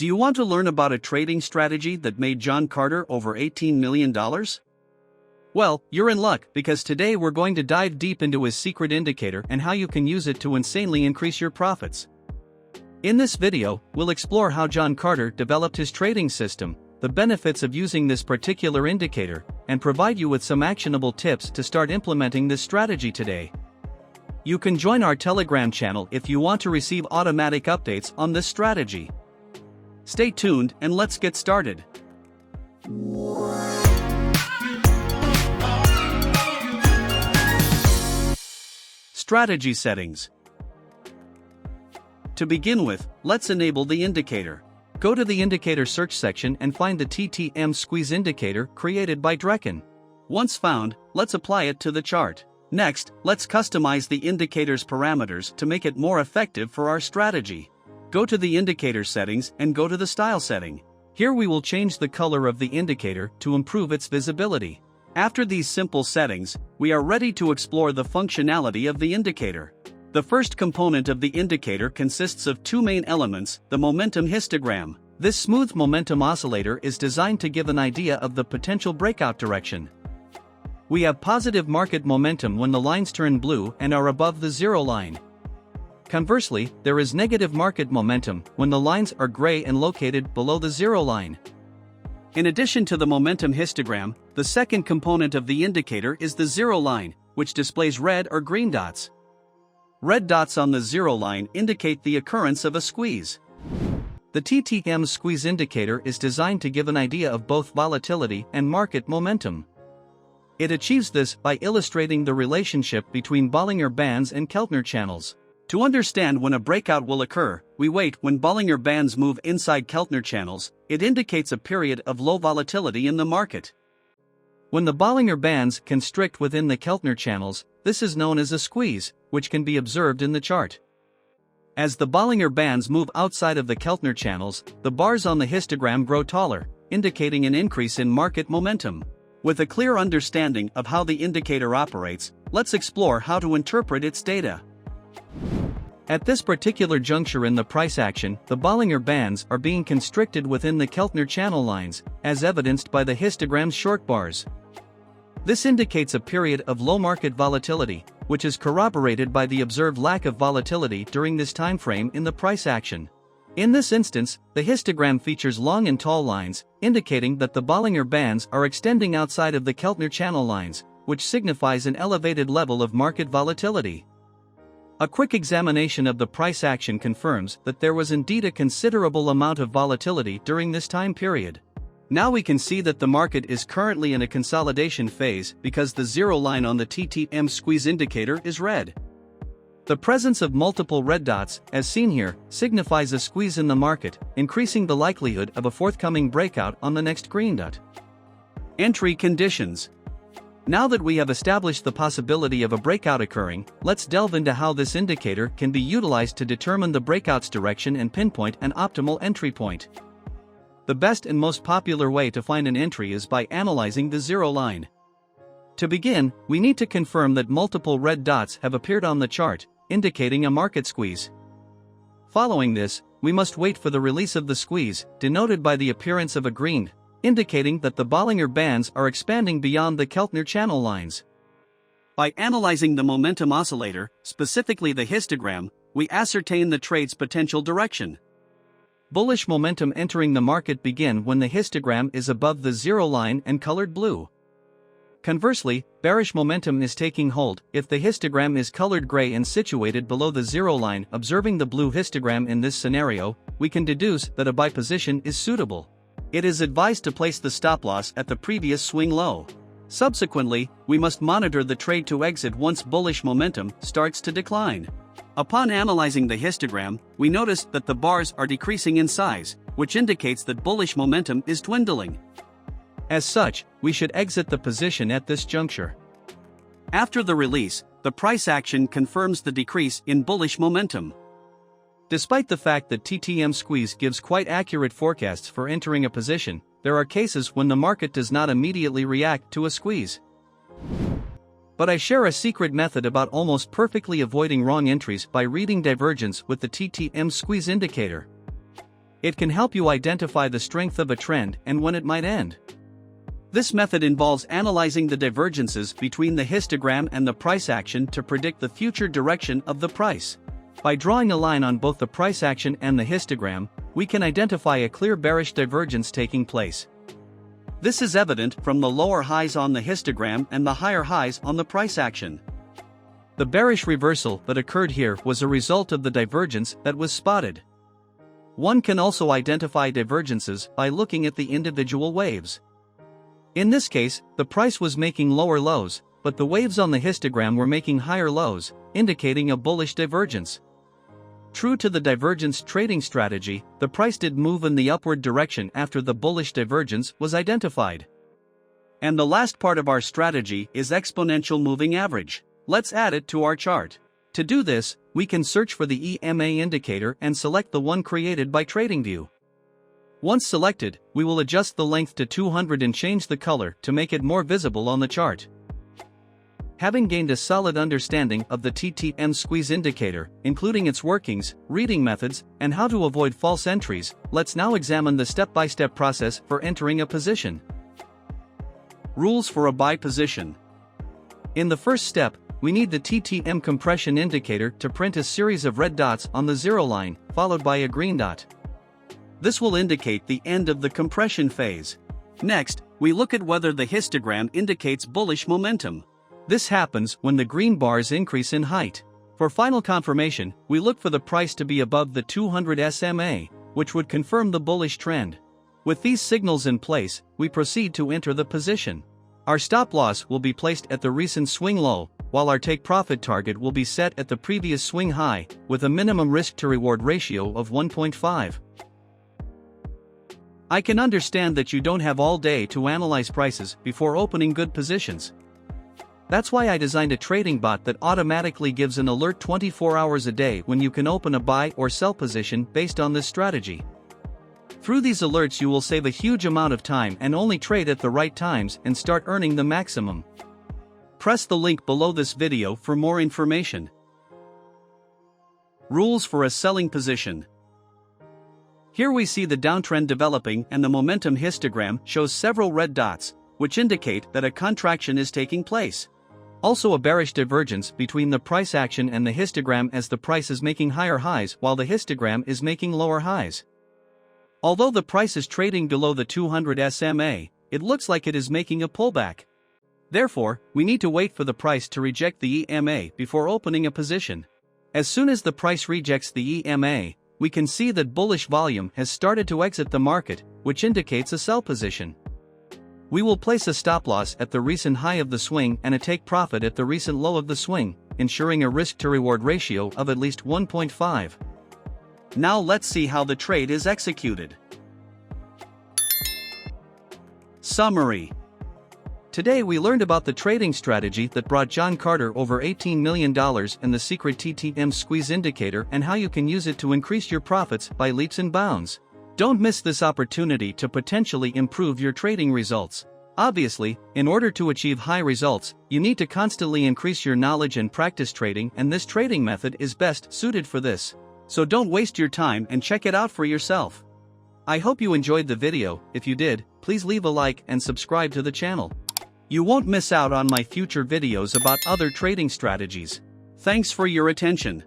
Do you want to learn about a trading strategy that made John Carter over $18 million? Well, you're in luck because today we're going to dive deep into his secret indicator and how you can use it to insanely increase your profits. In this video, we'll explore how John Carter developed his trading system, the benefits of using this particular indicator, and provide you with some actionable tips to start implementing this strategy today. You can join our Telegram channel if you want to receive automatic updates on this strategy. Stay tuned and let's get started. Strategy settings. To begin with, let's enable the indicator. Go to the indicator search section and find the TTM squeeze indicator created by Drekken. Once found, let's apply it to the chart. Next, let's customize the indicator's parameters to make it more effective for our strategy. Go to the indicator settings and go to the style setting. Here we will change the color of the indicator to improve its visibility. After these simple settings, we are ready to explore the functionality of the indicator. The first component of the indicator consists of two main elements: the momentum histogram. This smooth momentum oscillator is designed to give an idea of the potential breakout direction. We have positive market momentum when the lines turn blue and are above the zero line. Conversely, there is negative market momentum when the lines are gray and located below the zero line. In addition to the momentum histogram, the second component of the indicator is the zero line, which displays red or green dots. Red dots on the zero line indicate the occurrence of a squeeze. The TTM squeeze indicator is designed to give an idea of both volatility and market momentum. It achieves this by illustrating the relationship between Bollinger Bands and Keltner channels. To understand when a breakout will occur, we wait when Bollinger Bands move inside Keltner channels. It indicates a period of low volatility in the market. When the Bollinger Bands constrict within the Keltner channels, this is known as a squeeze, which can be observed in the chart. As the Bollinger Bands move outside of the Keltner channels, the bars on the histogram grow taller, indicating an increase in market momentum. With a clear understanding of how the indicator operates, let's explore how to interpret its data. At this particular juncture in the price action, the Bollinger Bands are being constricted within the Keltner channel lines, as evidenced by the histogram's short bars. This indicates a period of low market volatility, which is corroborated by the observed lack of volatility during this time frame in the price action. In this instance, the histogram features long and tall lines, indicating that the Bollinger Bands are extending outside of the Keltner channel lines, which signifies an elevated level of market volatility. A quick examination of the price action confirms that there was indeed a considerable amount of volatility during this time period. Now we can see that the market is currently in a consolidation phase because the zero line on the TTM squeeze indicator is red. The presence of multiple red dots, as seen here, signifies a squeeze in the market, increasing the likelihood of a forthcoming breakout on the next green dot. Entry conditions. Now that we have established the possibility of a breakout occurring, let's delve into how this indicator can be utilized to determine the breakout's direction and pinpoint an optimal entry point. The best and most popular way to find an entry is by analyzing the zero line. To begin, we need to confirm that multiple red dots have appeared on the chart, indicating a market squeeze. Following this, we must wait for the release of the squeeze, denoted by the appearance of a green, indicating that the Bollinger Bands are expanding beyond the Keltner channel lines. By analyzing the momentum oscillator, specifically the histogram, we ascertain the trade's potential direction. Bullish momentum entering the market begin when the histogram is above the zero line and colored blue. Conversely, bearish momentum is taking hold if the histogram is colored gray and situated below the zero line. Observing the blue histogram in this scenario, we can deduce that a buy position is suitable. It is advised to place the stop loss at the previous swing low. Subsequently, we must monitor the trade to exit once bullish momentum starts to decline. Upon analyzing the histogram, we notice that the bars are decreasing in size, which indicates that bullish momentum is dwindling. As such, we should exit the position at this juncture. After the release, the price action confirms the decrease in bullish momentum. Despite the fact that TTM squeeze gives quite accurate forecasts for entering a position, there are cases when the market does not immediately react to a squeeze. But I share a secret method about almost perfectly avoiding wrong entries by reading divergence with the TTM squeeze indicator. It can help you identify the strength of a trend and when it might end. This method involves analyzing the divergences between the histogram and the price action to predict the future direction of the price. By drawing a line on both the price action and the histogram, we can identify a clear bearish divergence taking place. This is evident from the lower highs on the histogram and the higher highs on the price action. The bearish reversal that occurred here was a result of the divergence that was spotted. One can also identify divergences by looking at the individual waves. In this case, the price was making lower lows, but the waves on the histogram were making higher lows, indicating a bullish divergence. True to the divergence trading strategy, the price did move in the upward direction after the bullish divergence was identified. And the last part of our strategy is exponential moving average. Let's add it to our chart. To do this, we can search for the EMA indicator and select the one created by Tradingview. Once selected, we will adjust the length to 200 and change the color to make it more visible on the chart. Having gained a solid understanding of the TTM squeeze indicator, including its workings, reading methods, and how to avoid false entries, let's now examine the step-by-step process for entering a position. Rules for a buy position. In the first step, we need the TTM compression indicator to print a series of red dots on the zero line, followed by a green dot. This will indicate the end of the compression phase. Next, we look at whether the histogram indicates bullish momentum. This happens when the green bars increase in height. For final confirmation, we look for the price to be above the 200 SMA, which would confirm the bullish trend. With these signals in place, we proceed to enter the position. Our stop loss will be placed at the recent swing low, while our take profit target will be set at the previous swing high, with a minimum risk to reward ratio of 1.5. I can understand that you don't have all day to analyze prices before opening good positions. That's why I designed a trading bot that automatically gives an alert 24 hours a day when you can open a buy or sell position based on this strategy. Through these alerts you will save a huge amount of time and only trade at the right times and start earning the maximum. Press the link below this video for more information. Rules for a selling position. Here we see the downtrend developing and the momentum histogram shows several red dots, which indicate that a contraction is taking place. Also a bearish divergence between the price action and the histogram as the price is making higher highs while the histogram is making lower highs. Although the price is trading below the 200 SMA, it looks like it is making a pullback. Therefore, we need to wait for the price to reject the EMA before opening a position. As soon as the price rejects the EMA, we can see that bullish volume has started to exit the market, which indicates a sell position. We will place a stop loss at the recent high of the swing and a take profit at the recent low of the swing, ensuring a risk-to-reward ratio of at least 1.5. Now let's see how the trade is executed. Summary. Today we learned about the trading strategy that brought John Carter over $18 million and the secret TTM squeeze indicator and how you can use it to increase your profits by leaps and bounds. Don't miss this opportunity to potentially improve your trading results. Obviously, in order to achieve high results, you need to constantly increase your knowledge and practice trading, and this trading method is best suited for this. So don't waste your time and check it out for yourself. I hope you enjoyed the video. If you did, please leave a like and subscribe to the channel. You won't miss out on my future videos about other trading strategies. Thanks for your attention.